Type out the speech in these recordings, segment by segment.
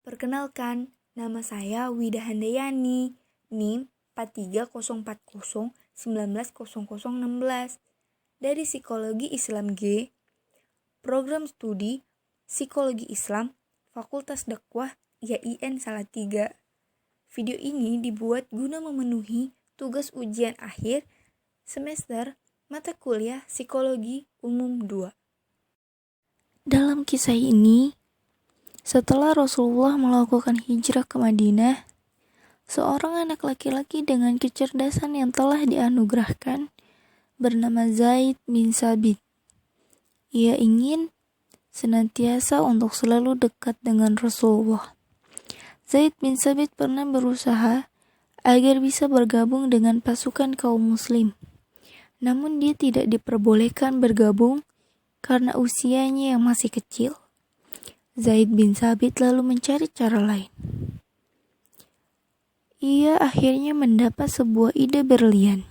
Perkenalkan, nama saya Wida Handayani, NIM 4304019016 dari Psikologi Islam G, Program Studi Psikologi Islam, Fakultas Dakwah IAIN Salatiga. Video ini dibuat guna memenuhi tugas ujian akhir semester mata kuliah Psikologi Umum 2. Dalam kisah ini, setelah Rasulullah melakukan hijrah ke Madinah, seorang anak laki-laki dengan kecerdasan yang telah dianugerahkan bernama Zaid bin Sabit. Ia ingin senantiasa untuk selalu dekat dengan Rasulullah. Zaid bin Sabit pernah berusaha agar bisa bergabung dengan pasukan kaum muslim. Namun dia tidak diperbolehkan bergabung karena usianya yang masih kecil. Zaid bin Sabit lalu mencari cara lain. Ia akhirnya mendapat sebuah ide brilian.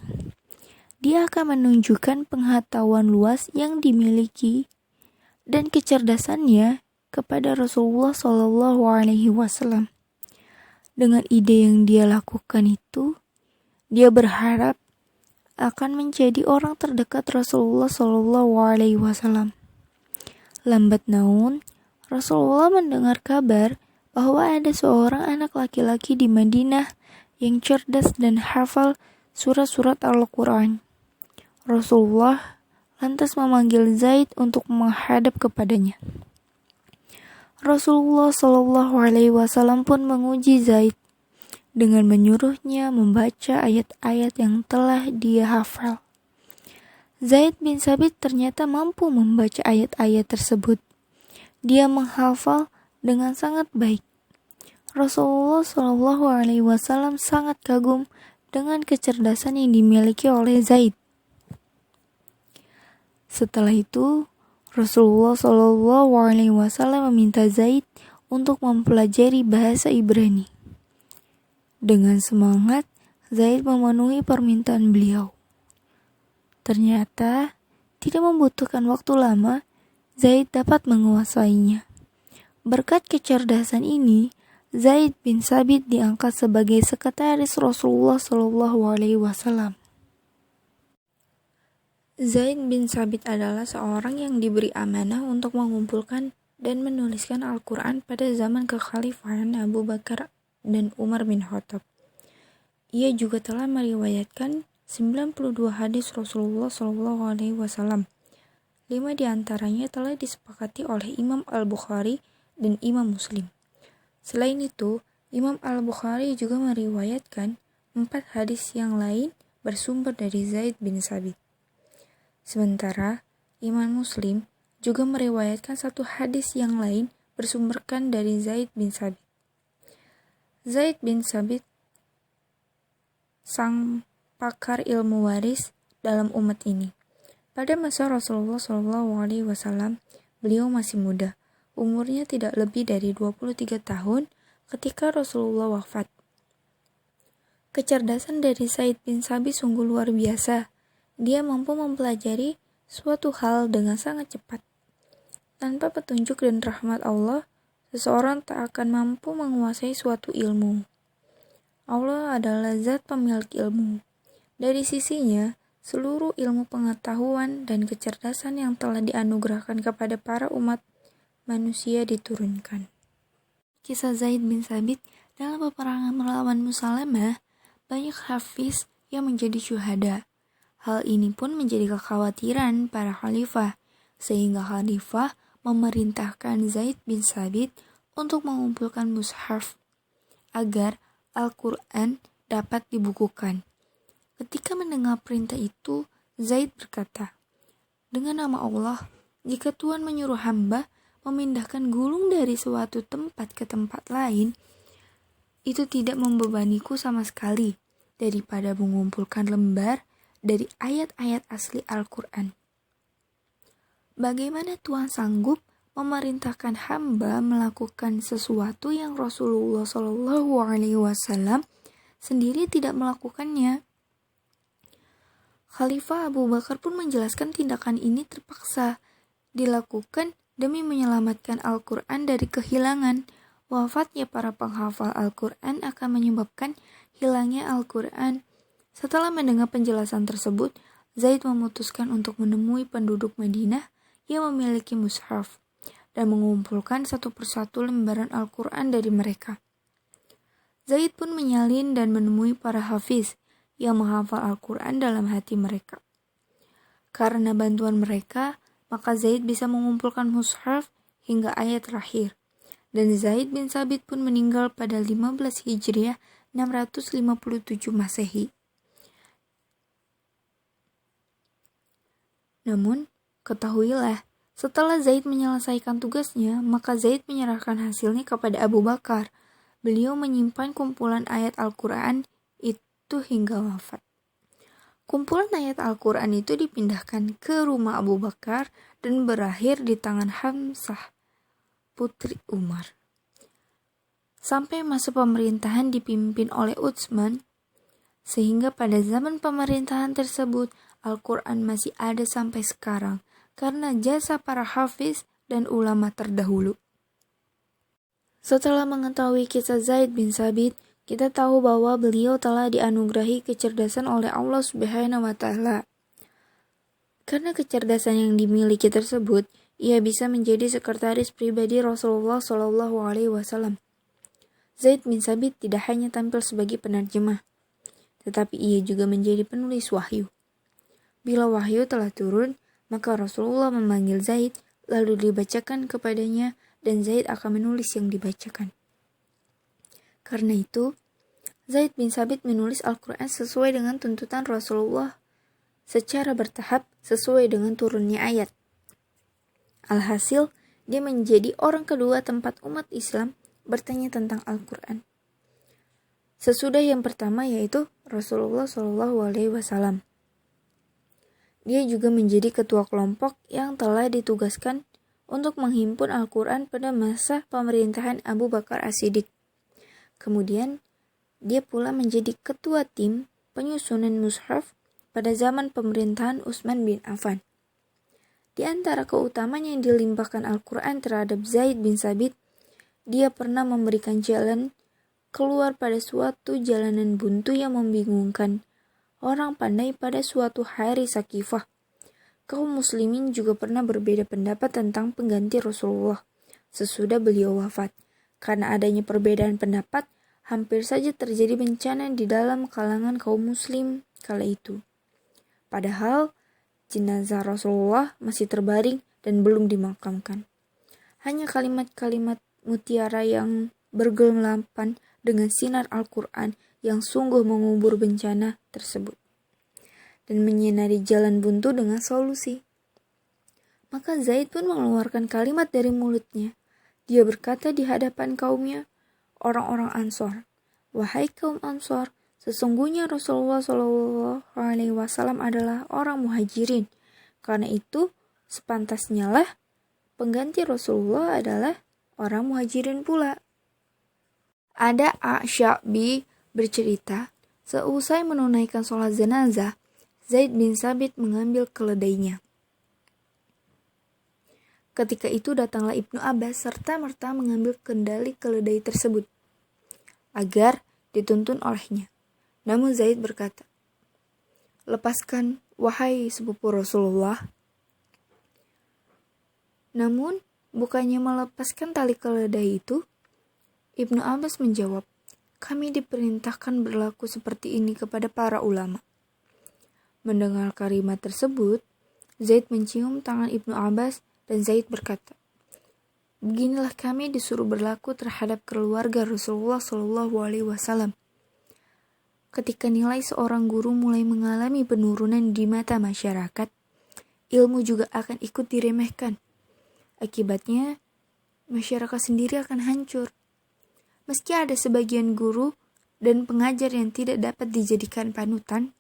Dia akan menunjukkan pengetahuan luas yang dimiliki dan kecerdasannya kepada Rasulullah SAW. Dengan ide yang dia lakukan itu, dia berharap akan menjadi orang terdekat Rasulullah SAW. Lambat laun, Rasulullah mendengar kabar bahwa ada seorang anak laki-laki di Madinah yang cerdas dan hafal surat-surat Al-Quran. Rasulullah lantas memanggil Zaid untuk menghadap kepadanya. Rasulullah SAW pun menguji Zaid dengan menyuruhnya membaca ayat-ayat yang telah dia hafal. Zaid bin Sabit ternyata mampu membaca ayat-ayat tersebut. Dia menghafal dengan sangat baik. Rasulullah SAW sangat kagum dengan kecerdasan yang dimiliki oleh Zaid. Setelah itu, Rasulullah SAW meminta Zaid untuk mempelajari bahasa Ibrani. Dengan semangat, Zaid memenuhi permintaan beliau. Ternyata, tidak membutuhkan waktu lama, Zaid dapat menguasainya. Berkat kecerdasan ini, Zaid bin Sabit diangkat sebagai sekretaris Rasulullah SAW. Zaid bin Sabit adalah seorang yang diberi amanah untuk mengumpulkan dan menuliskan Al-Quran pada zaman kekhalifahan Abu Bakar dan Umar bin Khattab. Ia juga telah meriwayatkan 92 hadis Rasulullah SAW. 5 diantaranya telah disepakati oleh Imam Al-Bukhari dan Imam Muslim. Selain itu, Imam Al-Bukhari juga meriwayatkan 4 hadis yang lain bersumber dari Zaid bin Sabit. Sementara, Imam Muslim juga meriwayatkan 1 hadis yang lain bersumberkan dari Zaid bin Sabit. Zaid bin Sabit sang pakar ilmu waris dalam umat ini. Pada masa Rasulullah SAW, beliau masih muda. Umurnya tidak lebih dari 23 tahun ketika Rasulullah wafat. Kecerdasan dari Zaid bin Sabit sungguh luar biasa. Dia mampu mempelajari suatu hal dengan sangat cepat. Tanpa petunjuk dan rahmat Allah, seseorang tak akan mampu menguasai suatu ilmu. Allah adalah zat pemilik ilmu. Dari sisinya, seluruh ilmu pengetahuan dan kecerdasan yang telah dianugerahkan kepada para umat manusia diturunkan. Kisah Zaid bin Sabit dalam peperangan melawan Musalamah, banyak hafiz yang menjadi syuhada. Hal ini pun menjadi kekhawatiran para khalifah, sehingga khalifah memerintahkan Zaid bin Sabit untuk mengumpulkan mushaf agar Al-Quran dapat dibukukan. Ketika mendengar perintah itu, Zaid berkata, "Dengan nama Allah, jika Tuhan menyuruh hamba memindahkan gulung dari suatu tempat ke tempat lain, itu tidak membebaniku sama sekali daripada mengumpulkan lembar dari ayat-ayat asli Al-Quran. Bagaimana Tuhan sanggup memerintahkan hamba melakukan sesuatu yang Rasulullah SAW sendiri tidak melakukannya?" Khalifah Abu Bakar pun menjelaskan tindakan ini terpaksa dilakukan demi menyelamatkan Al-Quran dari kehilangan. Wafatnya para penghafal Al-Quran akan menyebabkan hilangnya Al-Quran. Setelah mendengar penjelasan tersebut, Zaid memutuskan untuk menemui penduduk Madinah yang memiliki mushaf dan mengumpulkan satu persatu lembaran Al-Quran dari mereka. Zaid pun menyalin dan menemui para hafiz yang menghafal Al-Quran dalam hati mereka. Karena bantuan mereka, maka Zaid bisa mengumpulkan mushaf hingga ayat terakhir. Dan Zaid bin Sabit pun meninggal pada 15 Hijriah 657 Masehi. Namun, ketahuilah, setelah Zaid menyelesaikan tugasnya, maka Zaid menyerahkan hasilnya kepada Abu Bakar. Beliau menyimpan kumpulan ayat Al-Quran itu hingga wafat. Kumpulan ayat Al-Quran itu dipindahkan ke rumah Abu Bakar dan berakhir di tangan Hamzah, putri Umar. Sampai masa pemerintahan dipimpin oleh Utsman, sehingga pada zaman pemerintahan tersebut Al-Quran masih ada sampai sekarang karena jasa para hafiz dan ulama terdahulu. Setelah mengetahui kisah Zaid bin Sabit, kita tahu bahwa beliau telah dianugerahi kecerdasan oleh Allah Subhanahu wa Ta'ala. Karena kecerdasan yang dimiliki tersebut, ia bisa menjadi sekretaris pribadi Rasulullah SAW. Zaid bin Sabit tidak hanya tampil sebagai penerjemah, tetapi ia juga menjadi penulis wahyu. Bila wahyu telah turun, maka Rasulullah memanggil Zaid, lalu dibacakan kepadanya, dan Zaid akan menulis yang dibacakan. Karena itu, Zaid bin Sabit menulis Al-Quran sesuai dengan tuntutan Rasulullah secara bertahap sesuai dengan turunnya ayat. Alhasil, dia menjadi orang kedua tempat umat Islam bertanya tentang Al-Quran. Sesudah yang pertama yaitu Rasulullah SAW. Dia juga menjadi ketua kelompok yang telah ditugaskan untuk menghimpun Al-Quran pada masa pemerintahan Abu Bakar As-Siddiq. Kemudian, dia pula menjadi ketua tim penyusunan mushaf pada zaman pemerintahan Utsman bin Affan. Di antara keutamaan yang dilimpahkan Al-Quran terhadap Zaid bin Sabit, dia pernah memberikan jalan keluar pada suatu jalanan buntu yang membingungkan orang pandai pada suatu hari Sakifah. Kaum muslimin juga pernah berbeda pendapat tentang pengganti Rasulullah sesudah beliau wafat. Karena adanya perbedaan pendapat, hampir saja terjadi bencana di dalam kalangan kaum muslim kala itu. Padahal, jenazah Rasulullah masih terbaring dan belum dimakamkan. Hanya kalimat-kalimat mutiara yang bergelapan dengan sinar Al-Quran yang sungguh mengubur bencana tersebut dan menyinari jalan buntu dengan solusi. Maka Zaid pun mengeluarkan kalimat dari mulutnya. Dia berkata di hadapan kaumnya, orang-orang Ansor, "Wahai kaum Ansor, sesungguhnya Rasulullah SAW adalah orang muhajirin. Karena itu, sepantasnya lah pengganti Rasulullah adalah orang muhajirin pula." Ada A'Sya'bi bercerita, seusai menunaikan sholat jenazah, Zaid bin Sabit mengambil keledainya. Ketika itu datanglah Ibnu Abbas serta-merta mengambil kendali keledai tersebut agar dituntun olehnya. Namun Zaid berkata, "Lepaskan, wahai sepupu Rasulullah." Namun, bukannya melepaskan tali keledai itu, Ibnu Abbas menjawab, "Kami diperintahkan berlaku seperti ini kepada para ulama." Mendengar kalimat tersebut, Zaid mencium tangan Ibnu Abbas dan Zaid berkata, "Beginilah kami disuruh berlaku terhadap keluarga Rasulullah SAW." Ketika nilai seorang guru mulai mengalami penurunan di mata masyarakat, ilmu juga akan ikut diremehkan. Akibatnya, masyarakat sendiri akan hancur. Meski ada sebagian guru dan pengajar yang tidak dapat dijadikan panutan,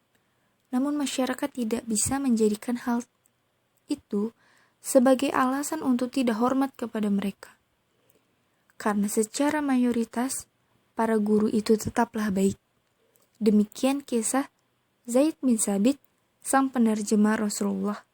namun masyarakat tidak bisa menjadikan hal itu sebagai alasan untuk tidak hormat kepada mereka. Karena secara mayoritas, para guru itu tetaplah baik. Demikian kisah Zaid bin Sabit, sang penerjemah Rasulullah